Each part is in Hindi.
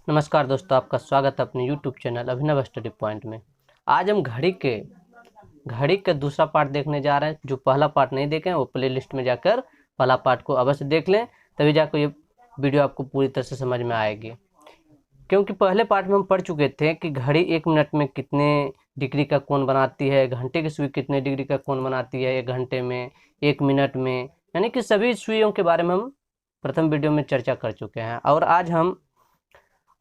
नमस्कार दोस्तों, आपका स्वागत है अपने यूट्यूब चैनल अभिनव स्टडी पॉइंट में। आज हम घड़ी का दूसरा पार्ट देखने जा रहे हैं। जो पहला पार्ट नहीं देखे हैं वो प्लेलिस्ट में जाकर पहला पार्ट को अवश्य देख लें, तभी जाकर ये वीडियो आपको पूरी तरह से समझ में आएगी। क्योंकि पहले पार्ट में हम पढ़ चुके थे कि घड़ी 1 मिनट में कितने डिग्री का कोण बनाती है, घंटे की सुई कितने डिग्री का कोण बनाती है 1 घंटे में, 1 मिनट में, यानी कि सभी सुइयों के बारे में हम प्रथम वीडियो में चर्चा कर चुके हैं। और आज हम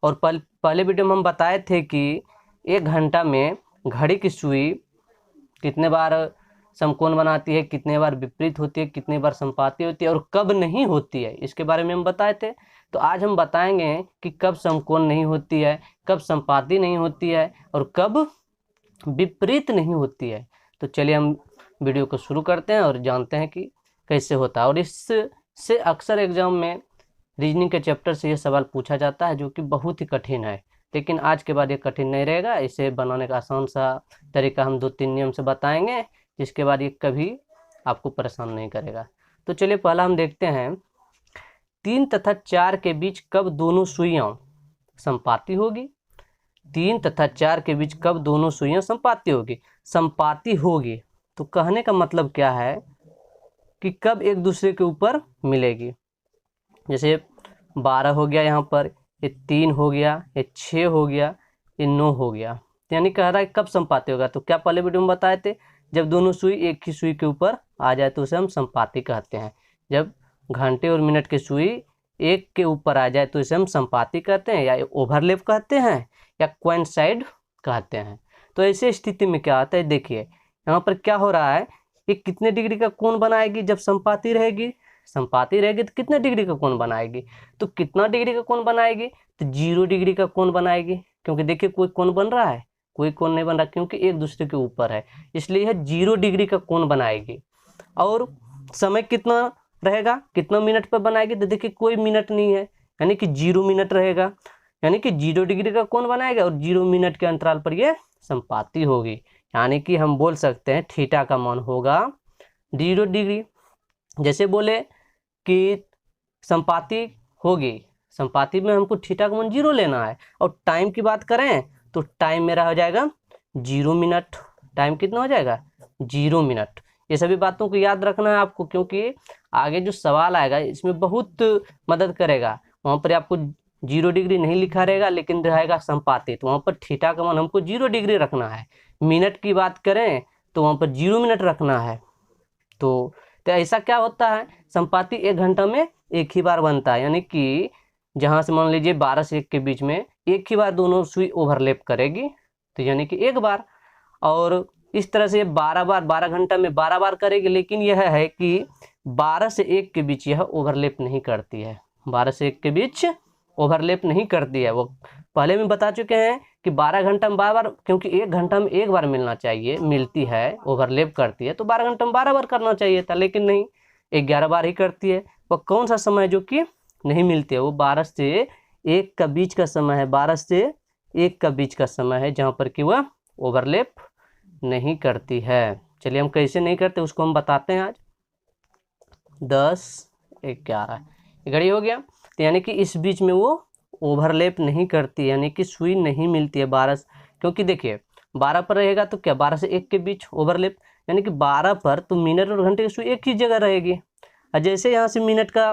पहले वीडियो में हम बताए थे कि 1 घंटा में घड़ी की सुई कितने बार समकोण बनाती है, कितने बार विपरीत होती है, कितने बार संपाती होती है और कब नहीं होती है, इसके बारे में हम बताए थे। तो आज हम बताएंगे कि कब समकोण नहीं होती है, कब संपाती नहीं होती है और कब विपरीत नहीं होती है। तो चलिए हम वीडियो को शुरू करते हैं और जानते हैं कि कैसे होता है। और इससे अक्सर एग्जाम में रीजनिंग के चैप्टर से ये सवाल पूछा जाता है, जो कि बहुत ही कठिन है। लेकिन आज के बाद ये कठिन नहीं रहेगा। इसे बनाने का आसान सा तरीका हम 2-3 नियम से बताएंगे, जिसके बाद ये कभी आपको परेशान नहीं करेगा। तो चलिए पहला हम देखते हैं, 3 तथा 4 के बीच कब दोनों सुइयां संपाती होगी। 3 तथा 4 के बीच कब दोनों सुइयां संपाती होगी। संपाती होगी तो कहने का मतलब क्या है कि कब एक दूसरे के ऊपर मिलेगी। जैसे 12 हो गया, यहाँ पर ये 3 हो गया, ये 6 हो गया, ये 9 हो गया। यानी कह रहा है कब संपाती होगा। तो क्या पहले वीडियो में बताए थे, जब दोनों सुई एक ही सुई के ऊपर आ जाए तो उसे हम संपाती कहते हैं। जब घंटे और मिनट की सुई एक के ऊपर आ जाए तो इसे हम संपाती कहते हैं, या ओवरलैप कहते हैं, या कोइंसाइड कहते हैं। तो ऐसे स्थिति में क्या आता है, देखिए यहाँ पर क्या हो रहा है, ये कितने डिग्री का कोण बनाएगी जब संपाती रहेगी। संपाती रहेगी तो कितने डिग्री का कोण बनाएगी, तो कितना डिग्री का कोण बनाएगी, तो 0 डिग्री का कोण बनाएगी। क्योंकि देखिए कोई कोण बन रहा है, कोई कोण नहीं बन रहा, क्योंकि एक दूसरे के ऊपर है, इसलिए यह 0 डिग्री का कोण बनाएगी। और समय कितना रहेगा, कितना मिनट पर बनाएगी, तो देखिए कोई मिनट नहीं है, यानी कि 0 मिनट रहेगा। यानी कि 0 डिग्री का कोण बनाएगा और 0 मिनट के अंतराल पर यह संपाती होगी। यानी कि हम बोल सकते हैं थीटा का मान होगा 0 डिग्री। जैसे बोले कि संपाती होगी, संपाती में हमको थीटा का मान 0 लेना है। और टाइम की बात करें तो टाइम मेरा हो जाएगा 0 मिनट। टाइम कितना हो जाएगा, 0 मिनट। ये सभी बातों को याद रखना है आपको, क्योंकि आगे जो सवाल आएगा इसमें बहुत मदद करेगा। वहाँ पर आपको 0 डिग्री नहीं लिखा रहेगा, लेकिन रहेगा संपाती, तो वहाँ पर थीटा का मान हमको 0 डिग्री रखना है। मिनट की बात करें तो वहाँ पर 0 मिनट रखना है। तो ऐसा क्या होता है, संपाती 1 घंटा में एक ही बार बनता है। यानी कि जहाँ से मान लीजिए 12 से 1 के बीच में एक ही बार दोनों सुई ओवरलैप करेगी, तो यानी कि एक बार। और इस तरह से 12 बार, 12 घंटा में 12 बार करेगी। लेकिन यह है कि 12 से 1 के बीच यह ओवरलैप नहीं करती है। 12 से 1 के बीच ओवरलैप नहीं करती है। वो पहले में बता चुके हैं कि 12 घंटा में 12 बार, क्योंकि 1 घंटा में 1 बार मिलना चाहिए, मिलती है, ओवरलैप करती है, तो 12 घंटा में 12 बार करना चाहिए था, लेकिन नहीं, 11 बार ही करती है। वह कौन सा समय जो कि नहीं मिलती है, वो 12 से 1 का बीच का समय है। 12 से 1 का बीच का समय है जहाँ पर कि वह ओवरलैप नहीं करती है। चलिए हम कैसे नहीं करते उसको हम बताते हैं आज। 10-11 घड़ी हो गया, तो यानी कि इस बीच में वो ओवरलैप नहीं करती, यानी कि सुई नहीं मिलती है 12। क्योंकि देखिए 12 पर रहेगा तो क्या 12 से 1 के बीच ओवरलैप, यानी कि 12 पर तो मिनट और घंटे की सुई एक ही जगह रहेगी। और जैसे यहाँ से मिनट का,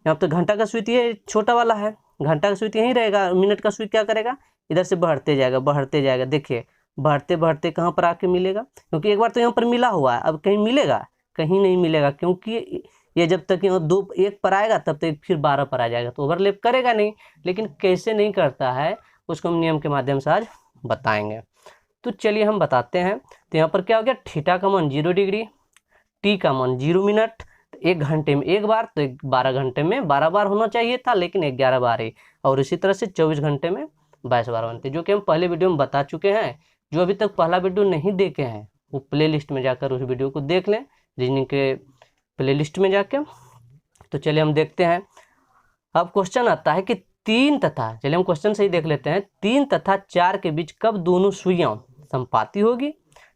यहाँ तो घंटा का सुई ये छोटा वाला है, घंटा का सुई यहीं रहेगा, मिनट का सुई क्या करेगा, इधर से बढ़ते जाएगा, बढ़ते जाएगा। देखिए बढ़ते बढ़ते कहाँ पर आके मिलेगा, क्योंकि एक बार तो यहाँ पर मिला हुआ है, अब कहीं मिलेगा, कहीं नहीं मिलेगा। क्योंकि ये जब तक यहाँ 1 पर आएगा तब तक फिर 12 पर आ जाएगा, तो ओवरलैप करेगा नहीं। लेकिन कैसे नहीं करता है उसको हम नियम के माध्यम से आज बताएंगे। तो चलिए हम बताते हैं। तो यहाँ पर क्या हो गया, थीटा का मान 0 डिग्री, टी का मान 0 मिनट, 1 घंटे में 1 बार, तो 12 घंटे में 12 बार होना चाहिए था, लेकिन 11 बार ही। और इसी तरह से 24 घंटे में 22 बार बनते, जो कि हम पहले वीडियो में बता चुके हैं। जो अभी तक पहला वीडियो नहीं देखे हैं वो प्लेलिस्ट में जाकर उस वीडियो को देख लें, रीजनिंग के प्लेलिस्ट में जाके। तो चलिए हम देखते हैं। अब क्वेश्चन आता है कि 3 तथा, चलिए हम क्वेश्चन से ही देख लेते हैं, 3 तथा 4 के बीच कब दोनों सुइयां संपाती होगी।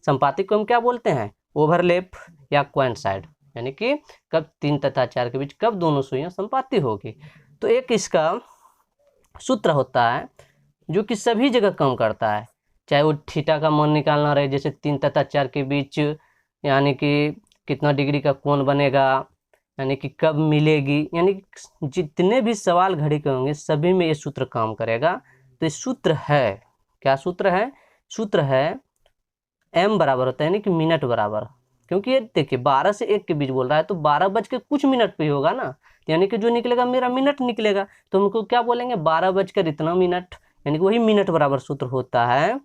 संपाती को हम क्या बोलते हैं, ओवरलैप या कोइंसाइड। यानी कि कब 3 तथा 4 के बीच कब दोनों सुइयां संपाती होगी। तो एक इसका सूत्र होता है जो कि सभी जगह काम करता है, चाहे वो थीटा का मान निकालना रहे, जैसे 3 तथा 4 के बीच यानी कि कितना डिग्री का कोण बनेगा, यानी कि कब मिलेगी, यानी कि जितने भी सवाल घड़ी के होंगे सभी में ये सूत्र काम करेगा। तो ये सूत्र है, क्या सूत्र है? सूत्र है m बराबर होता है यानी कि मिनट बराबर, क्योंकि ये देखिए 12 से 1 के बीच बोल रहा है, तो 12 बज के कुछ मिनट पे ही होगा ना, यानी कि जो निकलेगा मेरा मिनट निकलेगा, तो हमको क्या बोलेंगे 12 बजकर इतना मिनट, यानी कि वही मिनट बराबर सूत्र होता है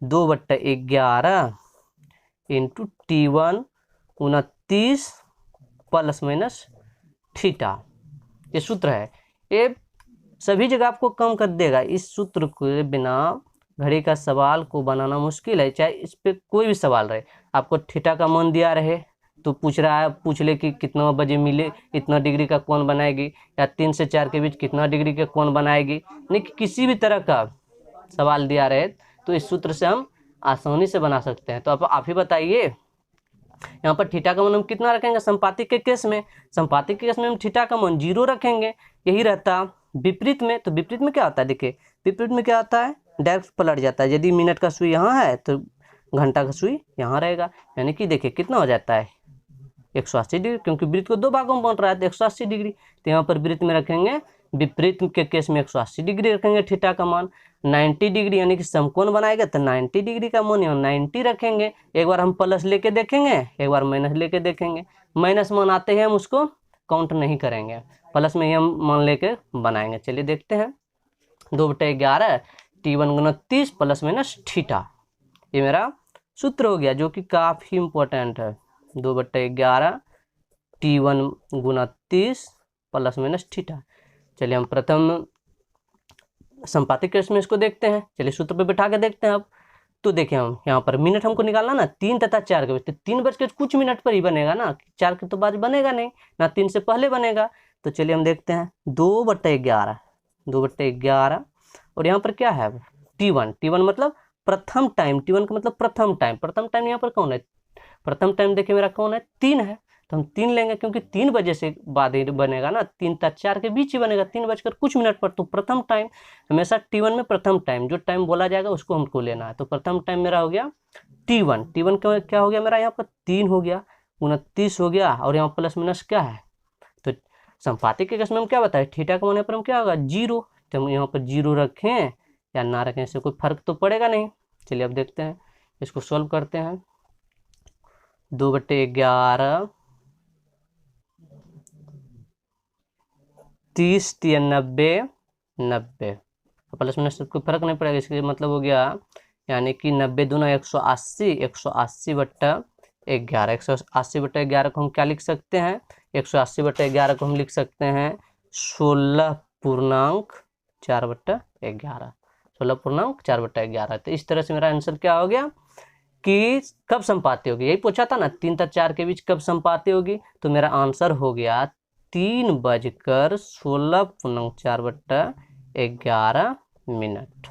2/11 into T1 29 plus minus theta. ये सूत्र है, ये सभी जगह आपको कम कर देगा। इस सूत्र के बिना घड़ी का सवाल को बनाना मुश्किल है, चाहे इस पे कोई भी सवाल रहे। आपको थीटा का मान दिया रहे तो पूछ रहा है, पूछ ले कि कितना बजे मिले इतना डिग्री का कोण बनाएगी, या 3 से 4 के बीच कितना डिग्री का कोण बनाएगी, नहीं कि किसी भी तरह का सवाल दिया रहे तो इस सूत्र से हम आसानी से बना सकते हैं। तो आप ही बताइए, यहाँ पर थीटा का मान हम कितना रखेंगे? संपातिक के केस में, संपातिक के केस में हम थीटा का मान 0 रखेंगे, यही रहता। विपरीत में, तो विपरीत में क्या होता है? देखिए विपरीत में क्या होता है, डायरेक्ट पलट जाता है। यदि मिनट का सुई यहाँ है तो घंटा का सुई यहाँ रहेगा, यानी कि देखिए कितना हो जाता है 180 डिग्री, क्योंकि वृत्त को 2 भागों में बांट रहा है तो 180 डिग्री। तो यहाँ पर वृत्त में रखेंगे, विपरीत के केस में 180 डिग्री रखेंगे थीटा का मान। 90 डिग्री यानी कि समकोण बनाएगा तो 90 डिग्री का मान यहाँ 90 रखेंगे। एक बार हम प्लस लेके देखेंगे, एक बार माइनस लेके देखेंगे। माइनस मान आते हैं हम उसको काउंट नहीं करेंगे, प्लस में ही हम मान लेके बनाएंगे। चलिए देखते हैं, 2/11 T1 गुना 30 प्लस माइनस थीटा, ये मेरा सूत्र हो गया, जो कि काफ़ी इम्पोर्टेंट है। 2/11 T1 गुना 30 प्लस माइनस थीटा। चलिए हम प्रथम संपातिक केस में इसको देखते हैं। चलिए सूत्र पे बैठा के देखते हैं अब। तो देखिए हम यहाँ पर मिनट हमको निकालना ना 3 तथा 4 के बीच, तो 3 बज के कुछ मिनट पर ही बनेगा ना, 4 के तो बाद बनेगा नहीं ना, 3 से पहले बनेगा। तो चलिए हम देखते हैं 2/11 और यहाँ पर क्या है T1 मतलब प्रथम टाइम, T1 का मतलब प्रथम टाइम। प्रथम टाइम यहाँ पर कौन है? प्रथम टाइम देखिए मेरा कौन है? 3 है, तो हम 3 लेंगे, क्योंकि 3 बजे से बाद ही बनेगा ना, 3 तथा 4 के बीच ही बनेगा, 3 बजकर कुछ मिनट पर। तो प्रथम टाइम हमेशा T1 में प्रथम टाइम, जो टाइम बोला जाएगा उसको हमको लेना है। तो प्रथम टाइम मेरा हो गया T1 का क्या हो गया मेरा यहाँ पर 3 हो गया, 29 हो गया, और यहाँ प्लस माइनस क्या है? तो संपातिक के केस में हम क्या बताए, थीटा का मान पर हम क्या होगा 0, तो हम यहाँ पर 0 रखें या ना रखें इससे कोई फर्क तो पड़ेगा नहीं। चलिए अब देखते हैं, इसको सॉल्व करते हैं। 2/11 30 या 90 प्लस माइनस कोई फर्क नहीं पड़ेगा, इसके मतलब हो गया यानी कि 90 दूना 180, 180/11, 180/11 को हम क्या लिख सकते हैं? 180/11 को हम लिख सकते हैं 16.4/11, 16.4/11। तो इस तरह से मेरा आंसर क्या हो गया कि कब संपाती होगी, यही पूछा था ना 3 तथा 4 के बीच कब संपाती होगी। तो मेरा आंसर हो गया 3:16.4/11 मिनट।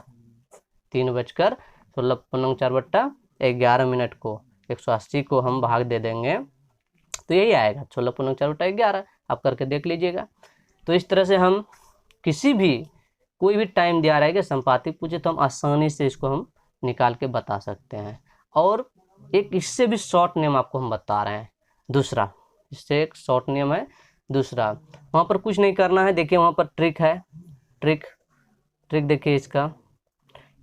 3:16.4/11 को 180 को हम भाग दे देंगे तो यही आएगा 16.4/11। आप करके देख लीजिएगा। तो इस तरह से हम किसी भी कोई भी टाइम दिया रहेगा संपातिक पूछे तो हम आसानी से इसको हम निकाल के बता सकते हैं। और एक इससे भी शॉर्ट नियम आपको हम बता रहे हैं, दूसरा, इससे एक शॉर्ट नियम है दूसरा। वहाँ पर कुछ नहीं करना है, देखिए वहाँ पर ट्रिक है, ट्रिक देखिए इसका,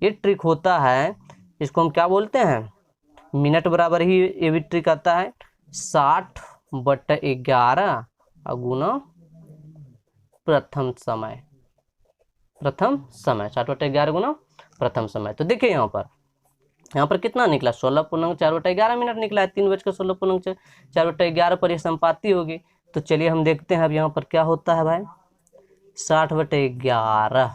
ये ट्रिक होता है, इसको हम क्या बोलते हैं, मिनट बराबर ही ये भी ट्रिक आता है 60/11 गुना प्रथम समय, 60/11 गुना प्रथम समय। तो देखिए यहाँ पर कितना निकला 16.4/11 मिनट निकला है, 3:16.4/11 पर ये संपाती होगी। तो चलिए हम देखते हैं अब यहाँ पर क्या होता है भाई, 60/11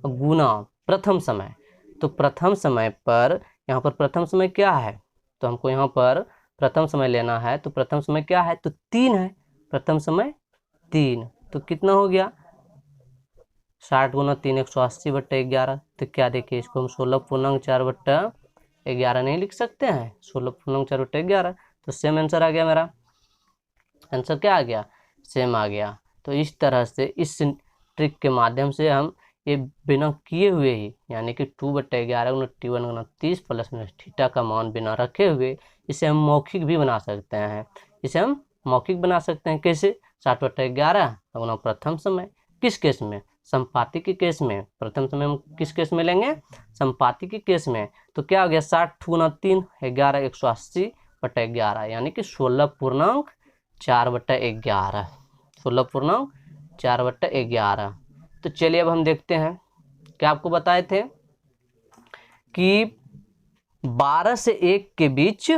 गुना प्रथम समय। तो प्रथम समय पर यहाँ पर प्रथम समय क्या है, तो हमको यहाँ पर प्रथम समय लेना है, तो प्रथम समय क्या है, तो 3 है, प्रथम समय 3, तो कितना हो गया 60 गुना 3 180/11। तो क्या देखिए इसको हम 16.4/11 नहीं लिख सकते हैं, 16.4/11। तो सेम आंसर आ गया, मेरा आंसर क्या आ गया, सेम आ गया। तो इस तरह से इस ट्रिक के माध्यम से हम ये बिना किए हुए ही, यानी कि 2/11 गुना T1 गुना 30 प्लस माइनस थीटा का मान बिना रखे हुए इसे हम मौखिक भी बना सकते हैं। इसे हम मौखिक बना सकते हैं कैसे? 60/11 गुना प्रथम समय, किस केस में? संपाति के केस में। प्रथम समय हम किस केस में लेंगे? संपाति के केस में। तो क्या हो गया? 60 गुना 3 11 180/11, यानी कि 16.4/11, 16.4/11। तो चलिए अब हम देखते हैं, क्या आपको बताए थे कि 12 से 1 के बीच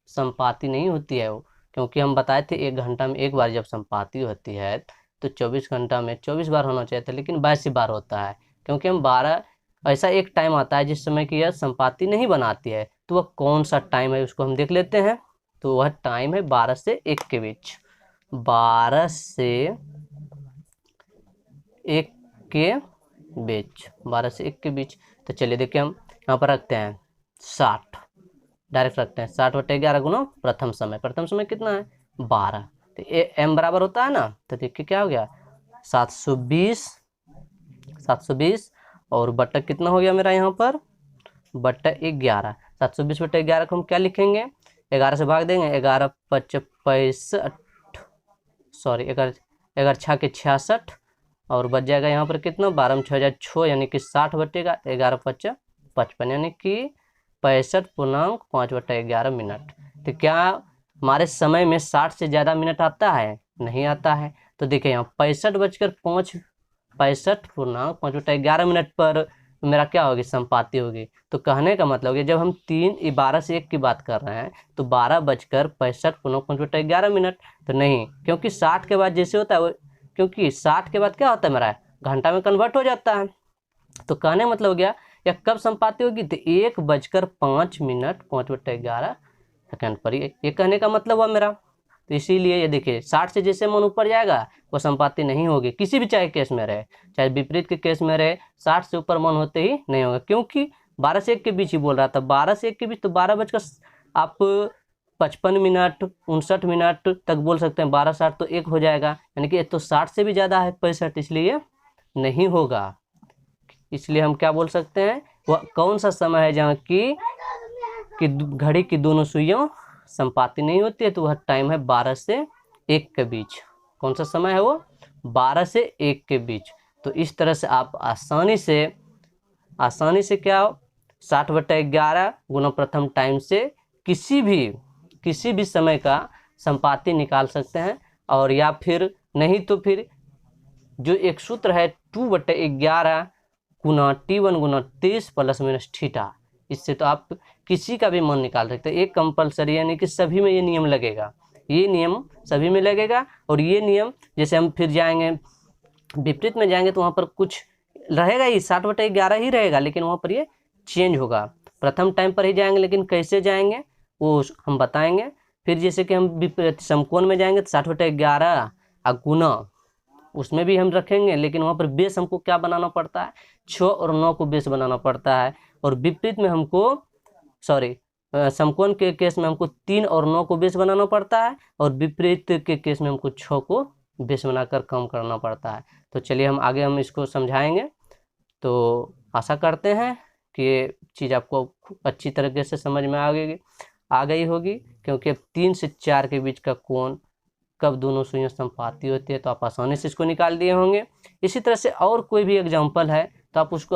संपाति नहीं होती है वो, क्योंकि हम बताए थे 1 घंटा में एक बार जब संपाति होती है तो 24 घंटा में 24 बार होना चाहिए था, लेकिन 22 बार होता है, क्योंकि हम 12 ऐसा एक टाइम आता है जिस समय की यह संपाति नहीं बनाती है। तो वह कौन सा टाइम है उसको हम देख लेते हैं। तो वह टाइम है 12 से 1 के बीच, 12 से 1 के बीच, 12 से 1 के बीच। तो चलिए देखिए, हम यहाँ पर रखते हैं 60, डायरेक्ट रखते हैं 60/11 गुना प्रथम समय। प्रथम समय कितना है? 12। तो m बराबर होता है ना, तो देखिए क्या हो गया? 720 और बट्टा कितना हो गया मेरा यहाँ पर? बट्टा 11। 720/11 को हम क्या लिखेंगे? 11 से भाग देंगे, 11 5 65, सॉरी 11 6 के 66, और बच जाएगा यहाँ पर कितना? 12 में 6 6, यानी कि 60 बटेगा 11 5 55, यानी कि 65.5/11 मिनट। तो क्या हमारे समय में 60 से ज़्यादा मिनट आता है? नहीं आता है। तो देखिए यहाँ 65.5/11 मिनट पर मेरा क्या होगी? संपाति होगी। तो कहने का मतलब है जब हम 12 से 1 की बात कर रहे हैं तो 12:65.5/11 मिनट तो नहीं, क्योंकि 60 के बाद जैसे होता है वो, क्योंकि 60 के बाद क्या होता है मेरा? घंटा में कन्वर्ट हो जाता है। तो कहने मतलब हो गया या कब संपाति होगी? तो 1:05 मिनट 5/11 सेकंड पर, ये कहने का मतलब हुआ मेरा। तो इसीलिए ये देखिए 60 से जैसे मन ऊपर जाएगा वो संपाति नहीं होगी, किसी भी चाहे केस में रहे, चाहे विपरीत के केस में रहे, 60 से ऊपर मन होते ही नहीं होगा, क्योंकि 12 से 1 के बीच ही बोल रहा था। 12 से 1 के बीच तो 12 आप 55 मिनट 59 मिनट तक बोल सकते हैं। 12-60 तो 1 हो जाएगा, यानी कि तो 60 से भी ज़्यादा है 65, इसलिए नहीं होगा। इसलिए हम क्या बोल सकते हैं? वह कौन सा समय है जहाँ की घड़ी की दोनों सुइयों संपाति नहीं होती है? तो वह टाइम है 12 से 1 के बीच। कौन सा समय है वो? 12 से 1 के बीच। तो इस तरह से आप आसानी से क्या 60/11 गुना प्रथम टाइम से किसी भी समय का संपाति निकाल सकते हैं। और या फिर नहीं तो फिर जो एक सूत्र है 2/11 गुना T1 गुना 30 प्लस माइनस थीटा, इससे तो आप किसी का भी मान निकाल सकते हैं। एक कंपलसरी, यानी कि सभी में ये नियम लगेगा, ये नियम सभी में लगेगा। और ये नियम जैसे हम फिर जाएंगे विपरीत में जाएंगे तो वहाँ पर कुछ रहेगा ही, 60/11 ही रहेगा, लेकिन वहाँ पर ये चेंज होगा। प्रथम टाइम पर ही जाएंगे, लेकिन कैसे जाएंगे वो हम बताएंगे। फिर जैसे कि हम समकोण में जाएंगे तो 60/11 गुना, उसमें भी हम रखेंगे, लेकिन वहाँ पर बेस हमको क्या बनाना पड़ता है? 6 और 9 को बेस बनाना पड़ता है। और विपरीत में हमको समकोण के केस में हमको 3 और 9 को बेस बनाना पड़ता है, और विपरीत के केस में हमको 6 को बेस बनाकर कम करना पड़ता है। तो चलिए हम आगे इसको समझाएंगे। तो आशा करते हैं कि ये चीज़ आपको अच्छी तरीके से समझ में आ गई होगी, क्योंकि अब 3 से 4 के बीच का कोण कब दोनों सुइयां संपाती होती है तो आप आसानी से इसको निकाल दिए होंगे। इसी तरह से और कोई भी एग्जाम्पल है तो आप उसको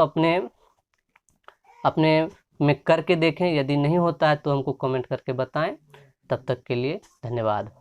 अपने में करके देखें। यदि नहीं होता है तो हमको कमेंट करके बताएं। तब तक के लिए धन्यवाद।